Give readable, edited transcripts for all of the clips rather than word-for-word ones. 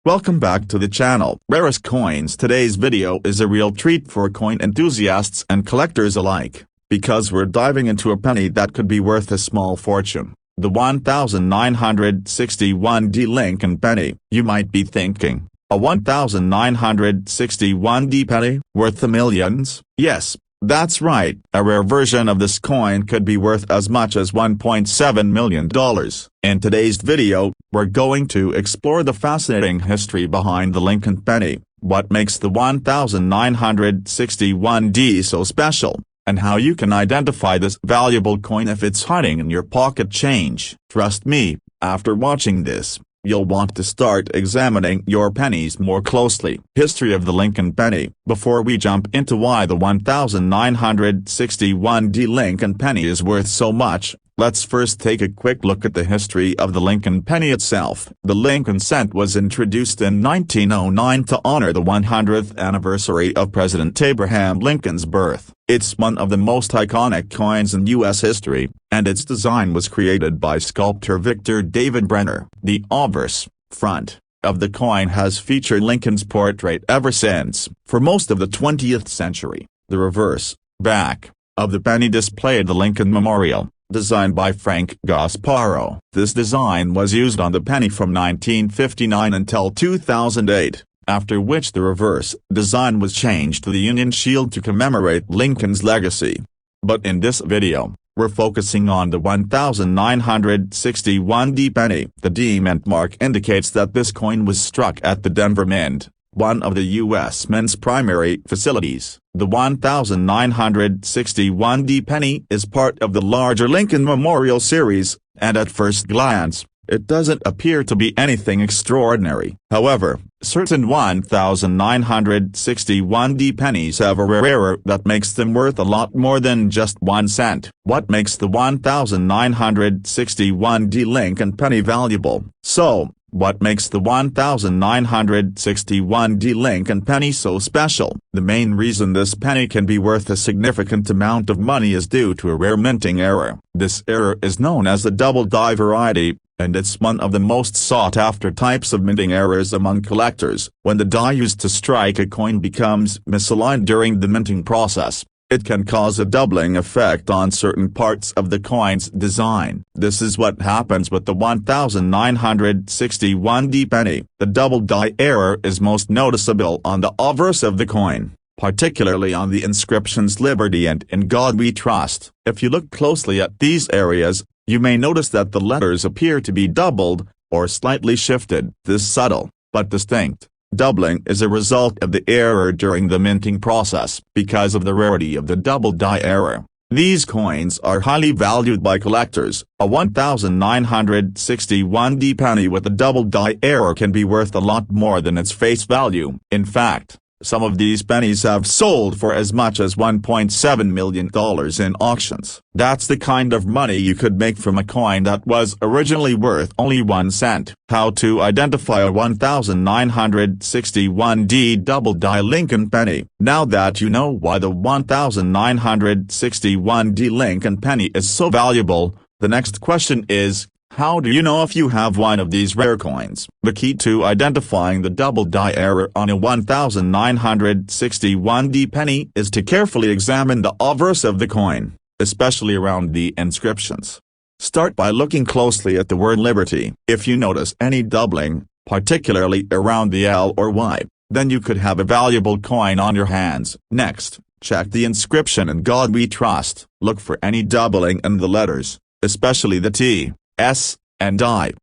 Welcome back to the channel. Rarest coins. Today's video is a real treat for coin enthusiasts and collectors alike, because we're diving into a penny that could be worth a small fortune. The 1961D Lincoln penny. You might be thinking, a 1961D penny, worth the millions? Yes, that's right. A rare version of this coin could be worth as much as $1.7 million. In today's video, we're going to explore the fascinating history behind the Lincoln penny, what makes the 1961D so special, and how you can identify this valuable coin if it's hiding in your pocket change. Trust me, after watching this, you'll want to start examining your pennies more closely. History of the Lincoln penny. Before we jump into why the 1961D Lincoln penny is worth so much, let's first take a quick look at the history of the Lincoln penny itself. The Lincoln cent was introduced in 1909 to honor the 100th anniversary of President Abraham Lincoln's birth. It's one of the most iconic coins in U.S. history, and its design was created by sculptor Victor David Brenner. The obverse, front, of the coin has featured Lincoln's portrait ever since. For most of the 20th century, the reverse, back, of the penny displayed the Lincoln Memorial, designed by Frank Gasparo. This design was used on the penny from 1959 until 2008. After which the reverse design was changed to the Union Shield to commemorate Lincoln's legacy. But in this video, we're focusing on the 1961D penny. The D Mint mark indicates that this coin was struck at the Denver Mint, one of the U.S. Mint's primary facilities. The 1961D penny is part of the larger Lincoln Memorial series, and at first glance, it doesn't appear to be anything extraordinary. However, certain 1961D pennies have a rare error that makes them worth a lot more than just 1 cent. What makes the 1961D Lincoln penny valuable? So, what makes the 1961D Lincoln penny so special? The main reason this penny can be worth a significant amount of money is due to a rare minting error. This error is known as the double die variety, and it's one of the most sought-after types of minting errors among collectors. When the die used to strike a coin becomes misaligned during the minting process, it can cause a doubling effect on certain parts of the coin's design. This is what happens with the 1961D penny. The double die error is most noticeable on the obverse of the coin, particularly on the inscriptions "Liberty" and "In God We Trust." If you look closely at these areas, you may notice that the letters appear to be doubled, or slightly shifted. This subtle, but distinct, doubling is a result of the error during the minting process. Because of the rarity of the double die error, these coins are highly valued by collectors. A 1961D penny with a double die error can be worth a lot more than its face value. In fact, some of these pennies have sold for as much as $1.7 million in auctions. That's the kind of money you could make from a coin that was originally worth only 1 cent. How to identify a 1961D double die Lincoln penny. Now that you know why the 1961D Lincoln penny is so valuable, the next question is, how do you know if you have one of these rare coins? The key to identifying the double die error on a 1961D penny is to carefully examine the obverse of the coin, especially around the inscriptions. Start by looking closely at the word "Liberty." If you notice any doubling, particularly around the L or Y, then you could have a valuable coin on your hands. Next, check the inscription "In God We Trust." Look for any doubling in the letters, especially the T, S, and I.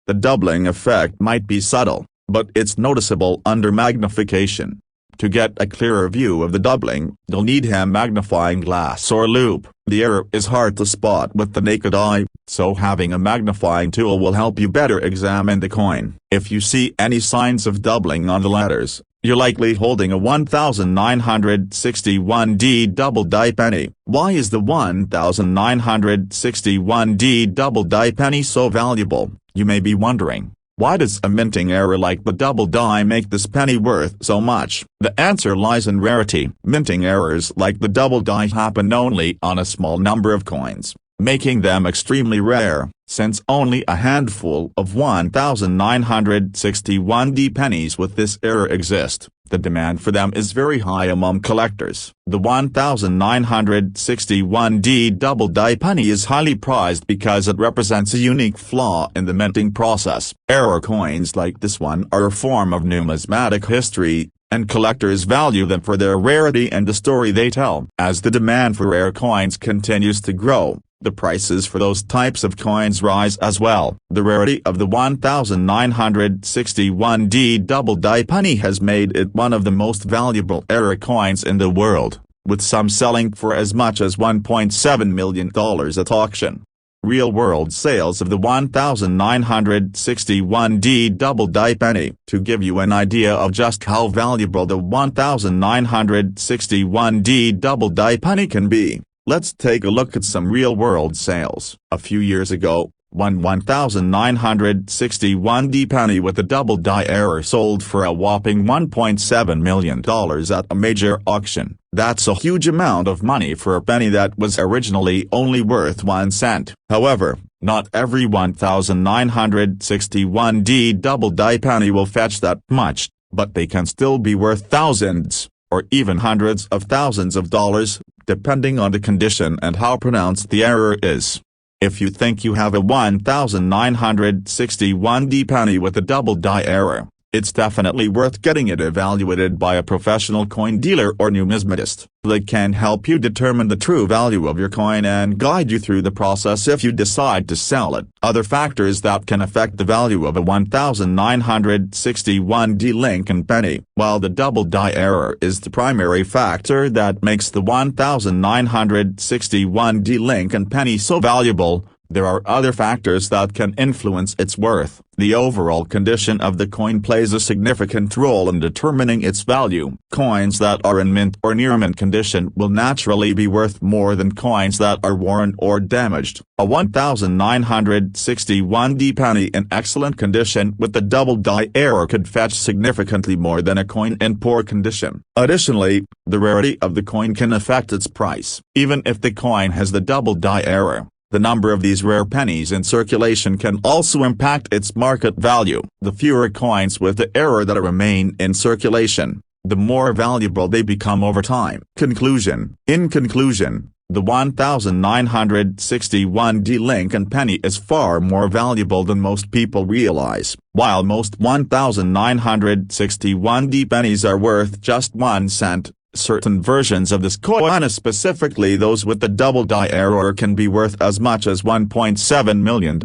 The doubling effect might be subtle, but it's noticeable under magnification. To get a clearer view of the doubling, you'll need a magnifying glass or loupe. The error is hard to spot with the naked eye, so having a magnifying tool will help you better examine the coin. If you see any signs of doubling on the letters, you're likely holding a 1961D double die penny. Why is the 1961D double die penny so valuable? You may be wondering, why does a minting error like the double die make this penny worth so much? The answer lies in rarity. Minting errors like the double die happen only on a small number of coins. making them extremely rare, since only a handful of 1961D pennies with this error exist. The demand for them is very high among collectors. The 1961D double die penny is highly prized because it represents a unique flaw in the minting process. Error coins like this one are a form of numismatic history, and collectors value them for their rarity and the story they tell. As the demand for rare coins continues to grow, the prices for those types of coins rise as well. The rarity of the 1961D double die penny has made it one of the most valuable error coins in the world, with some selling for as much as $1.7 million at auction. Real-world sales of the 1961D double die penny. To give you an idea of just how valuable the 1961D double die penny can be, let's take a look at some real-world sales. A few years ago, one 1961D penny with a double die error sold for a whopping $1.7 million at a major auction. That's a huge amount of money for a penny that was originally only worth 1 cent. However, not every 1961D double die penny will fetch that much, but they can still be worth thousands, or even hundreds of thousands of dollars, depending on the condition and how pronounced the error is. If you think you have a 1961D penny with a double die error, it's definitely worth getting it evaluated by a professional coin dealer or numismatist. They can help you determine the true value of your coin and guide you through the process if you decide to sell it. Other factors that can affect the value of a 1961D Lincoln penny. While the double die error is the primary factor that makes the 1961D Lincoln penny so valuable, there are other factors that can influence its worth. The overall condition of the coin plays a significant role in determining its value. Coins that are in mint or near mint condition will naturally be worth more than coins that are worn or damaged. A 1961D penny in excellent condition with the double die error could fetch significantly more than a coin in poor condition. Additionally, the rarity of the coin can affect its price. Even if the coin has the double die error, the number of these rare pennies in circulation can also impact its market value. The fewer coins with the error that remain in circulation, the more valuable they become over time. Conclusion. In conclusion, the 1961D Lincoln penny is far more valuable than most people realize. While most 1961D pennies are worth just 1 cent, certain versions of this coin, specifically those with the double die error, can be worth as much as $1.7 million.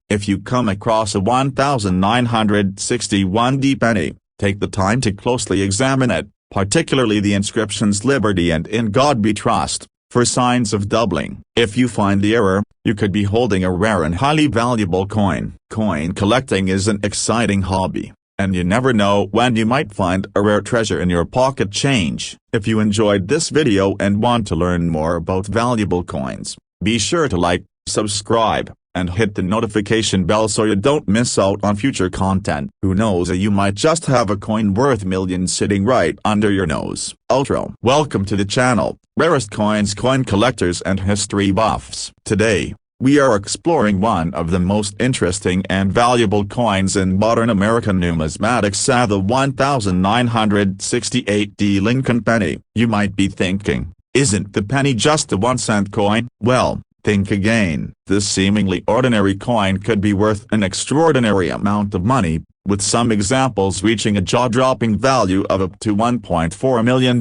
If you come across a 1961D penny, take the time to closely examine it, particularly the inscriptions "Liberty" and "In God We Trust," for signs of doubling. If you find the error, you could be holding a rare and highly valuable coin. Coin collecting is an exciting hobby, and you never know when you might find a rare treasure in your pocket change. If you enjoyed this video and want to learn more about valuable coins, be sure to like, subscribe, and hit the notification bell so you don't miss out on future content. Who knows, you might just have a coin worth millions sitting right under your nose. Outro. Welcome to the channel, Rarest Coins, Coin Collectors and History Buffs. Today, we are exploring one of the most interesting and valuable coins in modern American numismatics, the 1968D Lincoln penny. You might be thinking, isn't the penny just a 1-cent coin? Well, think again. This seemingly ordinary coin could be worth an extraordinary amount of money, with some examples reaching a jaw-dropping value of up to $1.4 million.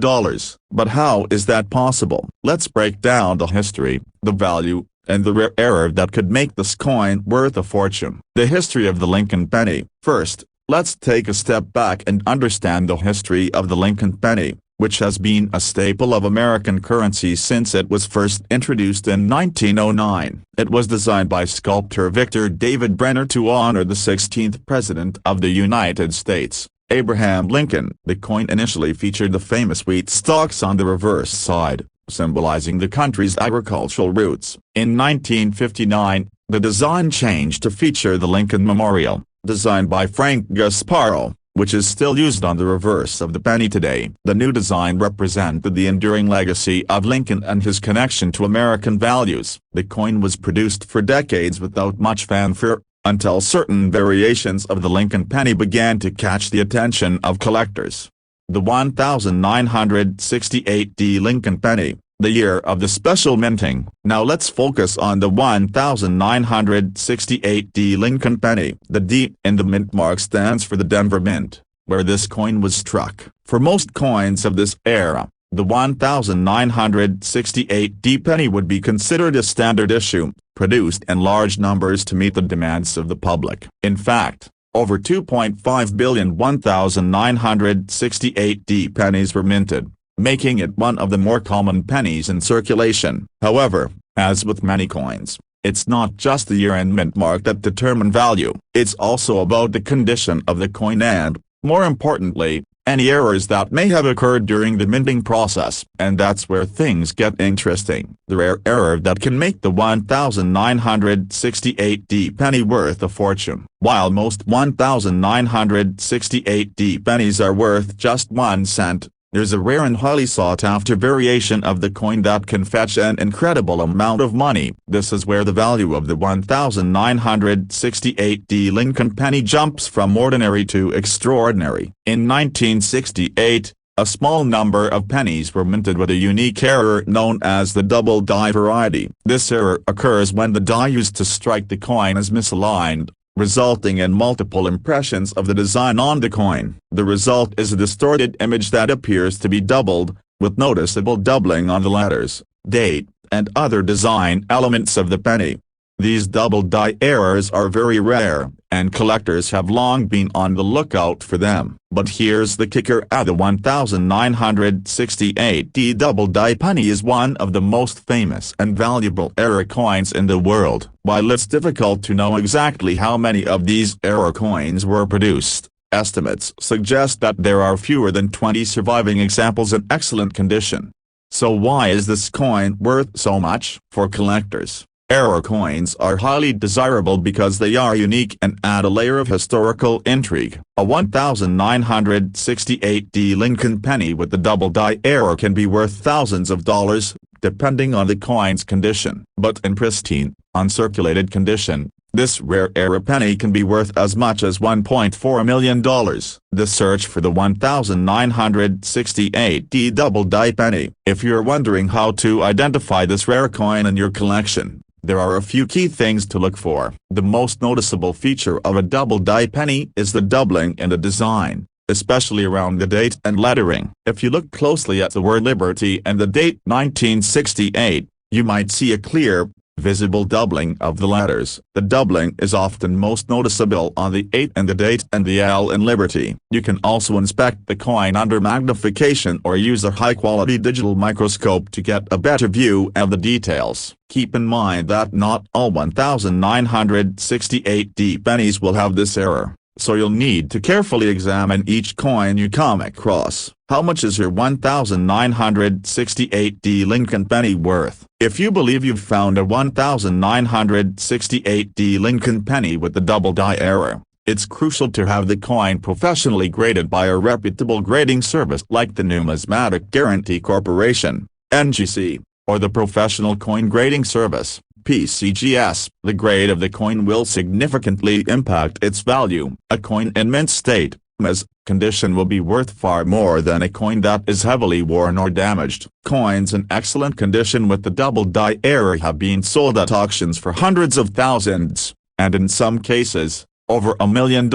But how is that possible? Let's break down the history, the value, and the rare error that could make this coin worth a fortune. The history of the Lincoln penny. First, let's take a step back and understand the history of the Lincoln penny, which has been a staple of American currency since it was first introduced in 1909. It was designed by sculptor Victor David Brenner to honor the 16th President of the United States, Abraham Lincoln. The coin initially featured the famous wheat stalks on the reverse side, symbolizing the country's agricultural roots. In 1959, the design changed to feature the Lincoln Memorial, designed by Frank Gasparo, which is still used on the reverse of the penny today. The new design represented the enduring legacy of Lincoln and his connection to American values. The coin was produced for decades without much fanfare, until certain variations of the Lincoln penny began to catch the attention of collectors. The 1968 Lincoln penny, the year of the special minting. Now let's focus on the 1968 Lincoln penny. The D in the mint mark stands for the Denver Mint, where this coin was struck. For most coins of this era, the 1968 penny would be considered a standard issue, produced in large numbers to meet the demands of the public. In fact, over 2.5 billion 1968 pennies were minted, making it one of the more common pennies in circulation. However, as with many coins, it's not just the year and mint mark that determine value. It's also about the condition of the coin and, more importantly, any errors that may have occurred during the minting process. And that's where things get interesting. The rare error that can make the 1968 penny worth a fortune. While most 1968 pennies are worth just 1 cent, there's a rare and highly sought-after variation of the coin that can fetch an incredible amount of money. This is where the value of the 1968 Lincoln penny jumps from ordinary to extraordinary. In 1968, a small number of pennies were minted with a unique error known as the double die variety. This error occurs when the die used to strike the coin is misaligned, resulting in multiple impressions of the design on the coin. The result is a distorted image that appears to be doubled, with noticeable doubling on the letters, date, and other design elements of the penny. These double die errors are very rare, and collectors have long been on the lookout for them. But here's the kicker: the 1968 double die penny is one of the most famous and valuable error coins in the world. While it's difficult to know exactly how many of these error coins were produced, estimates suggest that there are fewer than 20 surviving examples in excellent condition. So why is this coin worth so much? For collectors, error coins are highly desirable because they are unique and add a layer of historical intrigue. A 1968 Lincoln penny with the double die error can be worth thousands of dollars, depending on the coin's condition. But in pristine, uncirculated condition, this rare error penny can be worth as much as $1.4 million. The search for the 1968 double die penny. If you're wondering how to identify this rare coin in your collection, there are a few key things to look for. The most noticeable feature of a double die penny is the doubling in the design, especially around the date and lettering. If you look closely at the word Liberty and the date 1968, you might see a clear, visible doubling of the letters. The doubling is often most noticeable on the 8 in the date and the L in Liberty. You can also inspect the coin under magnification or use a high-quality digital microscope to get a better view of the details. Keep in mind that not all 1968 pennies will have this error, so you'll need to carefully examine each coin you come across. How much is your 1968 Lincoln penny worth? If you believe you've found a 1968 Lincoln penny with the double die error, it's crucial to have the coin professionally graded by a reputable grading service like the Numismatic Guarantee Corporation, NGC, or the Professional Coin Grading Service, PCGS. The grade of the coin will significantly impact its value. A coin in mint state, as condition will be worth far more than a coin that is heavily worn or damaged. Coins in excellent condition with the double die error have been sold at auctions for hundreds of thousands, and in some cases, over $1 million.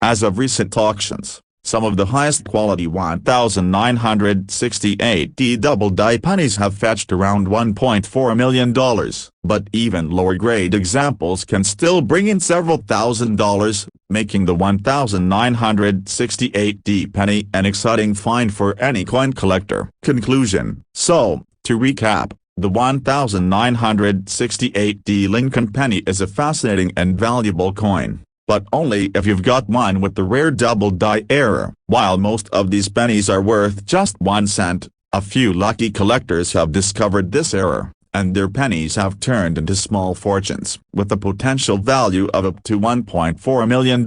As of recent auctions, some of the highest quality 1968 double die pennies have fetched around $1.4 million, but even lower grade examples can still bring in several $1,000s, making the 1968 penny an exciting find for any coin collector. Conclusion. So, to recap, the 1968 Lincoln penny is a fascinating and valuable coin, but only if you've got one with the rare double die error. While most of these pennies are worth just 1 cent, a few lucky collectors have discovered this error, and their pennies have turned into small fortunes, with a potential value of up to $1.4 million.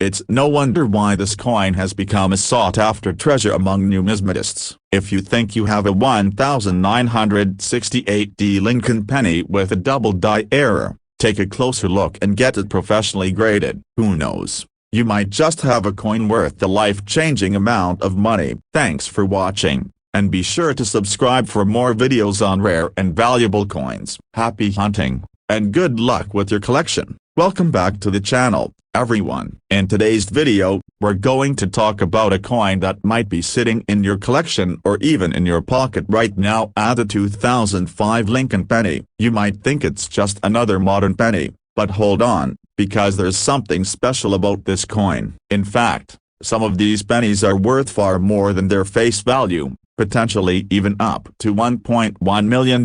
It's no wonder why this coin has become a sought-after treasure among numismatists. If you think you have a 1968D Lincoln penny with a double die error, take a closer look and get it professionally graded. Who knows? You might just have a coin worth the life-changing amount of money. Thanks for watching, and be sure to subscribe for more videos on rare and valuable coins. Happy hunting, and good luck with your collection. Welcome back to the channel, everyone. In today's video, we're going to talk about a coin that might be sitting in your collection or even in your pocket right now. The 2005 Lincoln penny. You might think it's just another modern penny, but hold on, because there's something special about this coin. In fact, some of these pennies are worth far more than their face value, potentially even up to $1.1 million.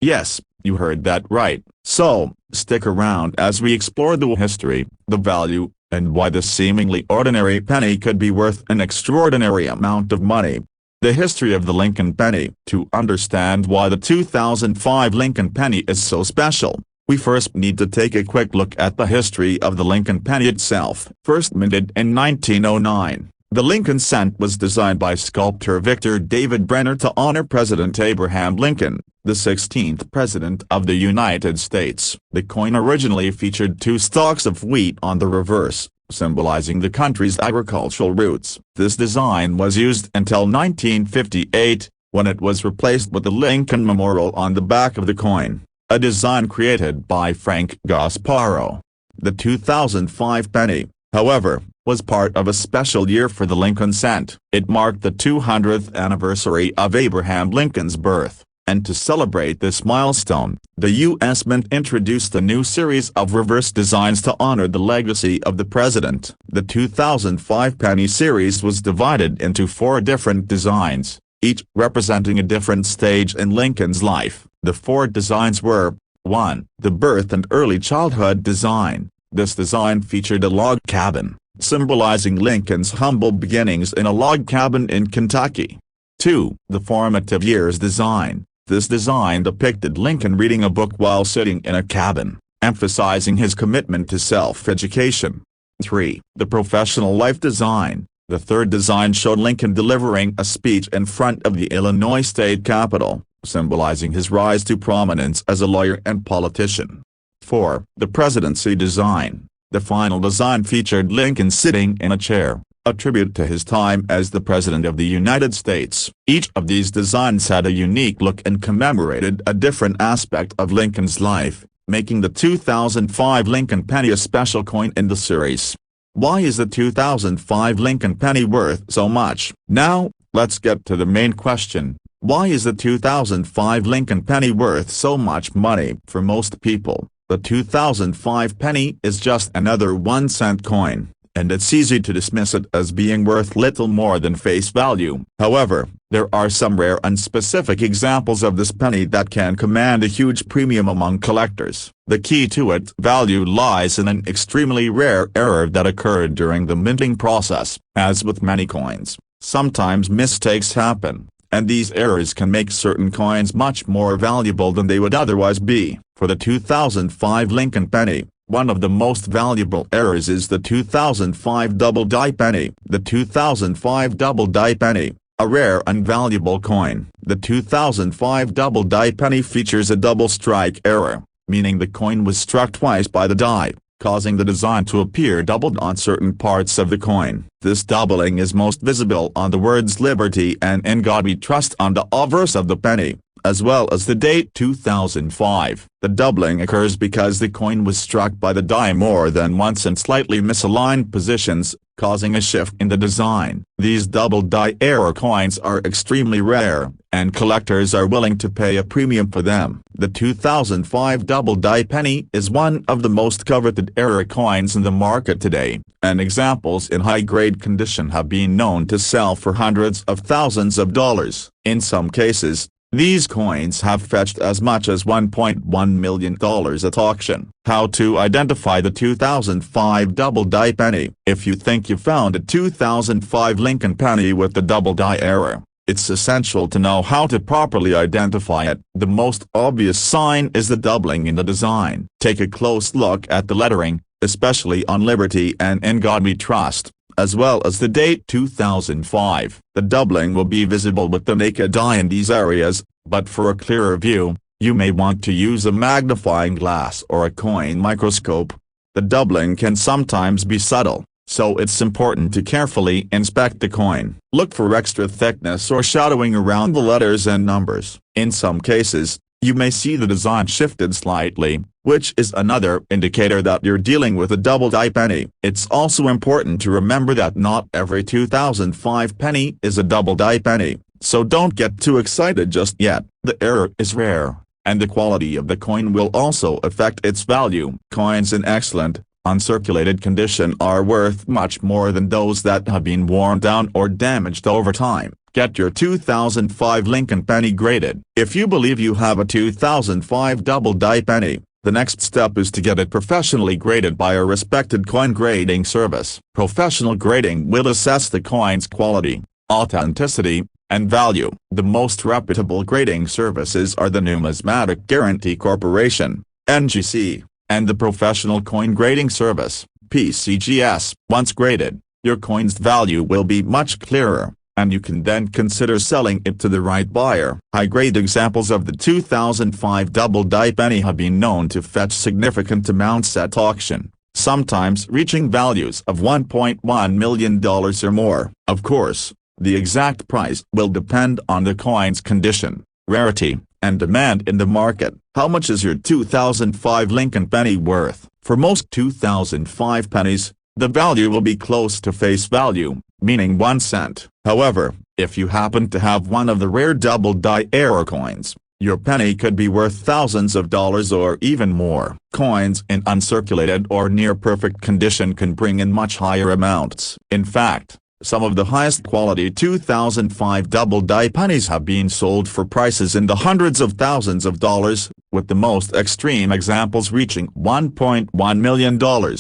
Yes, you heard that right. So, stick around as we explore the history, the value, and why this seemingly ordinary penny could be worth an extraordinary amount of money. The history of the Lincoln penny. To understand why the 2005 Lincoln penny is so special, we first need to take a quick look at the history of the Lincoln penny itself. First minted in 1909. The Lincoln cent was designed by sculptor Victor David Brenner to honor President Abraham Lincoln, the 16th President of the United States. The coin originally featured two stalks of wheat on the reverse, symbolizing the country's agricultural roots. This design was used until 1958, when it was replaced with the Lincoln Memorial on the back of the coin, a design created by Frank Gasparo. The 2005 penny, however, was part of a special year for the Lincoln cent. It marked the 200th anniversary of Abraham Lincoln's birth, and to celebrate this milestone, the U.S. Mint introduced a new series of reverse designs to honor the legacy of the president. The 2005 penny series was divided into 4 different designs, each representing a different stage in Lincoln's life. The 4 designs were: 1. The birth and early childhood design. This design featured a log cabin, symbolizing Lincoln's humble beginnings in a log cabin in Kentucky. 2. The formative years design. This design depicted Lincoln reading a book while sitting in a cabin, emphasizing his commitment to self-education. 3. The professional life design. The third design showed Lincoln delivering a speech in front of the Illinois state capitol, symbolizing his rise to prominence as a lawyer and politician. 4. The presidency design. The final design featured Lincoln sitting in a chair, a tribute to his time as the President of the United States. Each of these designs had a unique look and commemorated a different aspect of Lincoln's life, making the 2005 Lincoln penny a special coin in the series. Why is the 2005 Lincoln penny worth so much? Now, let's get to the main question. Why is the 2005 Lincoln penny worth so much money? For most people, the 2005 penny is just another 1-cent coin, and it's easy to dismiss it as being worth little more than face value. However, there are some rare and specific examples of this penny that can command a huge premium among collectors. The key to its value lies in an extremely rare error that occurred during the minting process. As with many coins, sometimes mistakes happen, and these errors can make certain coins much more valuable than they would otherwise be. For the 2005 Lincoln penny, one of the most valuable errors is the 2005 double die penny. The 2005 double die penny, a rare and valuable coin. The 2005 double die penny features a double strike error, meaning the coin was struck twice by the die, causing the design to appear doubled on certain parts of the coin. This doubling is most visible on the words "Liberty" and "In God We Trust" on the obverse of the penny, as well as the date 2005. The doubling occurs because the coin was struck by the die more than once in slightly misaligned positions, causing a shift in the design. These double die error coins are extremely rare, and collectors are willing to pay a premium for them. The 2005 double die penny is one of the most coveted error coins in the market today, and examples in high-grade condition have been known to sell for hundreds of thousands of dollars. In some cases, these coins have fetched as much as $1.1 million at auction. How to identify the 2005 double die penny? If you think you found a 2005 Lincoln penny with the double die error, it's essential to know how to properly identify it. The most obvious sign is the doubling in the design. Take a close look at the lettering, especially on Liberty and In God We Trust, as well as the date 2005. The doubling will be visible with the naked eye in these areas, but for a clearer view, you may want to use a magnifying glass or a coin microscope. The doubling can sometimes be subtle, so it's important to carefully inspect the coin. Look for extra thickness or shadowing around the letters and numbers. In some cases, you may see the design shifted slightly, which is another indicator that you're dealing with a double-die penny. It's also important to remember that not every 2005 penny is a double-die penny, so don't get too excited just yet. The error is rare, and the quality of the coin will also affect its value. Coins in excellent, uncirculated condition are worth much more than those that have been worn down or damaged over time. Get your 2005 Lincoln penny graded. If you believe you have a 2005 double-die penny, the next step is to get it professionally graded by a respected coin grading service. Professional grading will assess the coin's quality, authenticity, and value. The most reputable grading services are the Numismatic Guarantee Corporation, NGC, and the Professional Coin Grading Service, PCGS. Once graded, your coin's value will be much clearer, and you can then consider selling it to the right buyer. High-grade examples of the 2005 double-die penny have been known to fetch significant amounts at auction, sometimes reaching values of $1.1 million or more. Of course, the exact price will depend on the coin's condition, rarity, and demand in the market. How much is your 2005 Lincoln penny worth? For most 2005 pennies, the value will be close to face value, meaning 1 cent. However, if you happen to have one of the rare double-die error coins, your penny could be worth thousands of dollars or even more. Coins in uncirculated or near-perfect condition can bring in much higher amounts. In fact, some of the highest quality 2005 double-die pennies have been sold for prices in the hundreds of thousands of dollars, with the most extreme examples reaching $1.1 million.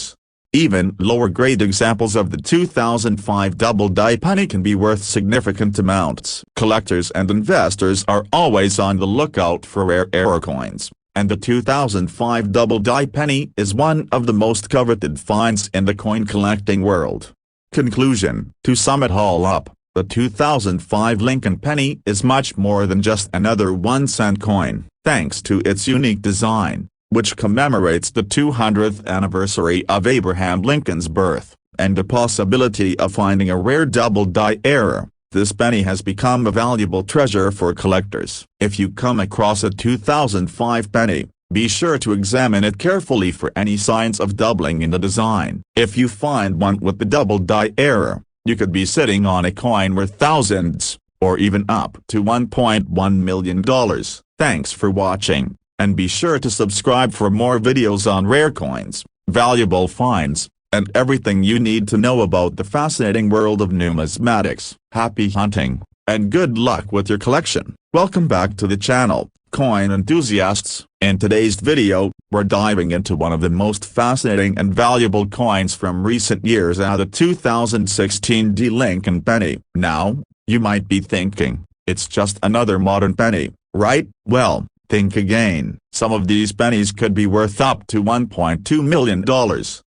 Even lower-grade examples of the 2005 double-die penny can be worth significant amounts. Collectors and investors are always on the lookout for rare error coins, and the 2005 double-die penny is one of the most coveted finds in the coin collecting world. Conclusion: to sum it all up, the 2005 Lincoln penny is much more than just another 1-cent coin. Thanks to its unique design, which commemorates the 200th anniversary of Abraham Lincoln's birth, and the possibility of finding a rare double-die error, this penny has become a valuable treasure for collectors. If you come across a 2005 penny, be sure to examine it carefully for any signs of doubling in the design. If you find one with the double-die error, you could be sitting on a coin worth thousands, or even up to $1.1 million. Thanks for watching, and be sure to subscribe for more videos on rare coins, valuable finds, and everything you need to know about the fascinating world of numismatics. Happy hunting, and good luck with your collection. Welcome back to the channel, coin enthusiasts. In today's video, we're diving into one of the most fascinating and valuable coins from recent years, the 2016 Lincoln penny. Now, you might be thinking, it's just another modern penny, right? Well, think again. Some of these pennies could be worth up to $1.2 million.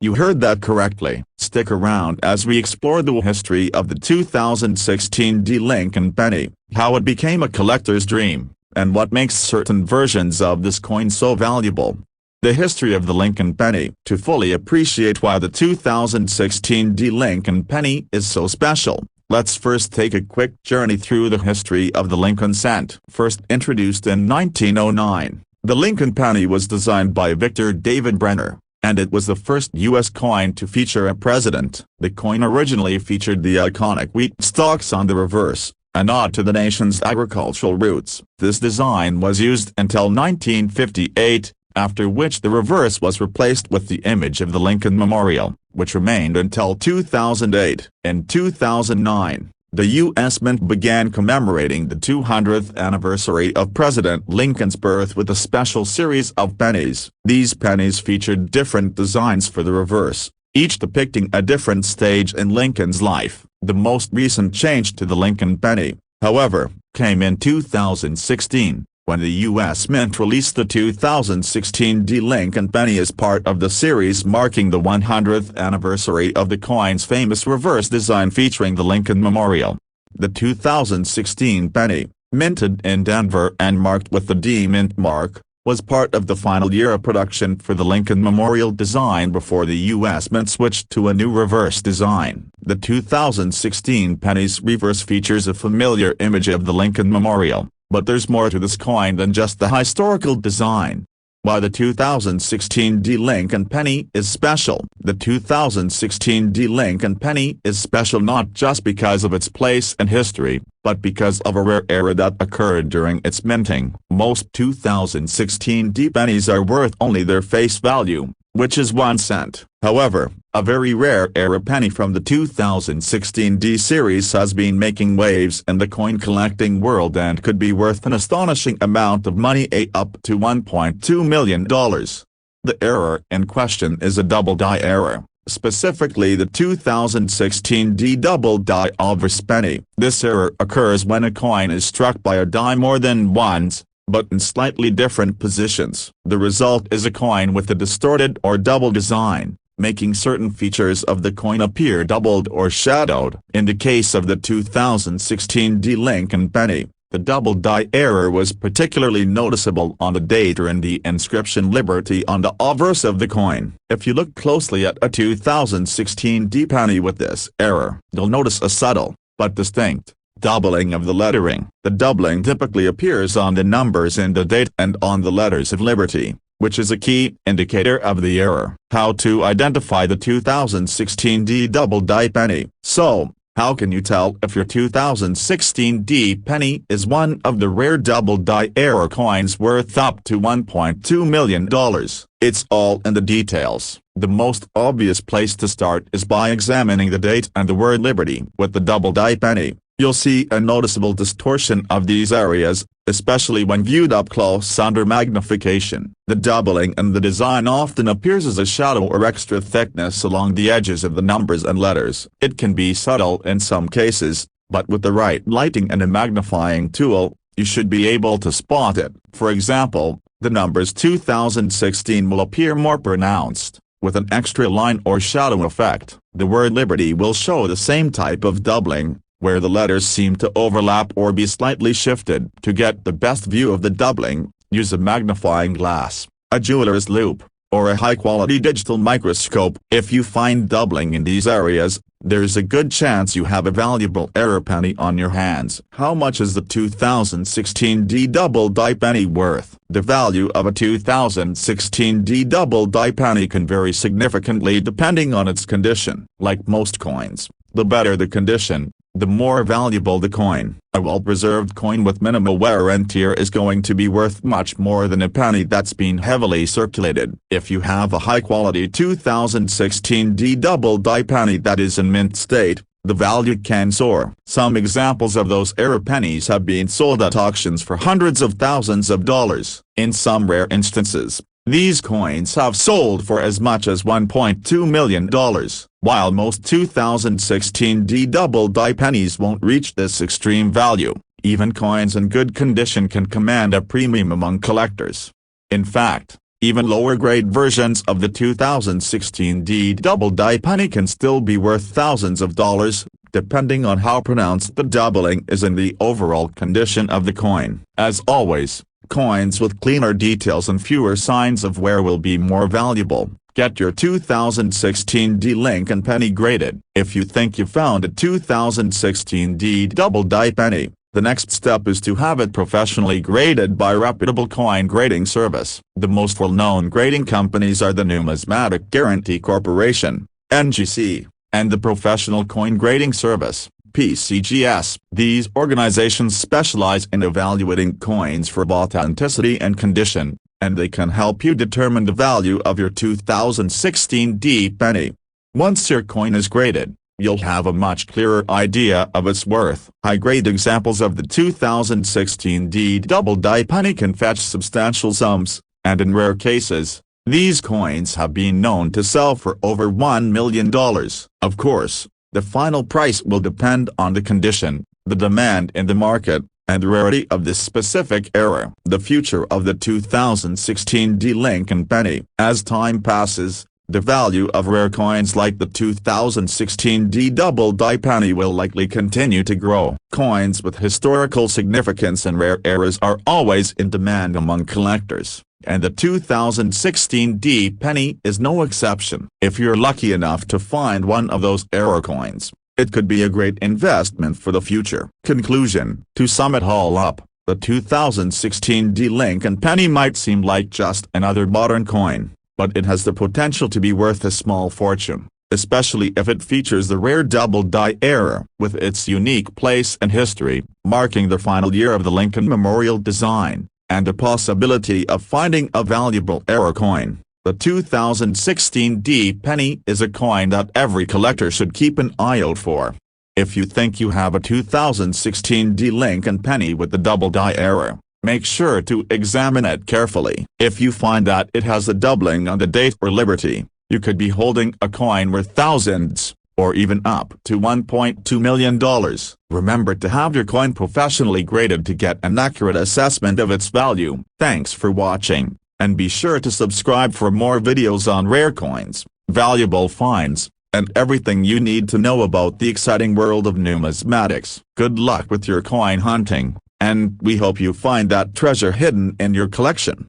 You heard that correctly. Stick around as we explore the history of the 2016 Lincoln penny, how it became a collector's dream, and what makes certain versions of this coin so valuable. The history of the Lincoln penny. To fully appreciate why the 2016 Lincoln penny is so special, let's first take a quick journey through the history of the Lincoln cent. First introduced in 1909, the Lincoln penny was designed by Victor David Brenner, and it was the first U.S. coin to feature a president. The coin originally featured the iconic wheat stalks on the reverse, a nod to the nation's agricultural roots. This design was used until 1958, after which the reverse was replaced with the image of the Lincoln Memorial, which remained until 2008. In 2009, the U.S. Mint began commemorating the 200th anniversary of President Lincoln's birth with a special series of pennies. These pennies featured different designs for the reverse, each depicting a different stage in Lincoln's life. The most recent change to the Lincoln penny, however, came in 2016, when the U.S. Mint released the 2016 D Lincoln penny as part of the series marking the 100th anniversary of the coin's famous reverse design featuring the Lincoln Memorial. The 2016 penny, minted in Denver and marked with the D Mint mark, was part of the final year of production for the Lincoln Memorial design before the U.S. Mint switched to a new reverse design. The 2016 penny's reverse features a familiar image of the Lincoln Memorial, but there's more to this coin than just the historical design. Why the 2016 D Lincoln penny is special. The 2016 D Lincoln penny is special not just because of its place in history, but because of a rare error that occurred during its minting. Most 2016 D pennies are worth only their face value, which is 1 cent. However, a very rare era penny from the 2016 D series has been making waves in the coin collecting world and could be worth an astonishing amount of money, up to $1.2 million. The error in question is a double die error, specifically the 2016 D double die obverse penny. This error occurs when a coin is struck by a die more than once, but in slightly different positions. The result is a coin with a distorted or double design, making certain features of the coin appear doubled or shadowed. In the case of the 2016 D Lincoln penny, the double die error was particularly noticeable on the date or in the inscription Liberty on the obverse of the coin. If you look closely at a 2016 D penny with this error, you'll notice a subtle, but distinct, doubling of the lettering. The doubling typically appears on the numbers in the date and on the letters of Liberty, which is a key indicator of the error. How to identify the 2016 D double die penny. So, how can you tell if your 2016 D penny is one of the rare double die error coins worth up to $1.2 million? It's all in the details. The most obvious place to start is by examining the date and the word Liberty. With the double die penny, you'll see a noticeable distortion of these areas, especially when viewed up close under magnification. The doubling in the design often appears as a shadow or extra thickness along the edges of the numbers and letters. It can be subtle in some cases, but with the right lighting and a magnifying tool, you should be able to spot it. For example, the numbers 2016 will appear more pronounced, with an extra line or shadow effect. The word Liberty will show the same type of doubling, where the letters seem to overlap or be slightly shifted. To get the best view of the doubling, use a magnifying glass, a jeweler's loupe, or a high-quality digital microscope. If you find doubling in these areas, there's a good chance you have a valuable error penny on your hands. How much is the 2016 D double die penny worth? The value of a 2016 D double die penny can vary significantly depending on its condition. Like most coins, the better the condition, the more valuable the coin. A well-preserved coin with minimal wear and tear is going to be worth much more than a penny that's been heavily circulated. If you have a high-quality 2016 D double die penny that is in mint state, the value can soar. Some examples of those error pennies have been sold at auctions for hundreds of thousands of dollars. In some rare instances, these coins have sold for as much as $1.2 million. While most 2016 D double die pennies won't reach this extreme value, even coins in good condition can command a premium among collectors. In fact, even lower-grade versions of the 2016 D double die penny can still be worth thousands of dollars, depending on how pronounced the doubling is in the overall condition of the coin. As always, coins with cleaner details and fewer signs of wear will be more valuable. Get your 2016 D Lincoln penny graded. If you think you found a 2016 D double die penny, the next step is to have it professionally graded by a reputable coin grading service. The most well-known grading companies are the Numismatic Guarantee Corporation, NGC, and the Professional Coin Grading Service, PCGS. These organizations specialize in evaluating coins for authenticity and condition, and they can help you determine the value of your 2016 D penny. Once your coin is graded, you'll have a much clearer idea of its worth. High-grade examples of the 2016 D double die penny can fetch substantial sums, and in rare cases, these coins have been known to sell for over $1 million. Of course, the final price will depend on the condition, the demand in the market, and rarity of this specific era. The future of the 2016 D Lincoln penny. As time passes, the value of rare coins like the 2016 D Double Die penny will likely continue to grow. Coins with historical significance and rare eras are always in demand among collectors, and the 2016 D penny is no exception. If you're lucky enough to find one of those era coins, it could be a great investment for the future. Conclusion: to sum it all up, the 2016 D Lincoln penny might seem like just another modern coin, but it has the potential to be worth a small fortune, especially if it features the rare double die era. With its unique place and history, marking the final year of the Lincoln Memorial design, and the possibility of finding a valuable era coin, the 2016 D penny is a coin that every collector should keep an eye out for. If you think you have a 2016 D Lincoln penny with the double die era, make sure to examine it carefully. If you find that it has a doubling on the date or liberty, you could be holding a coin worth thousands, or even up to $1.2 million. Remember to have your coin professionally graded to get an accurate assessment of its value. Thanks for watching, and be sure to subscribe for more videos on rare coins, valuable finds, and everything you need to know about the exciting world of numismatics. Good luck with your coin hunting, and we hope you find that treasure hidden in your collection.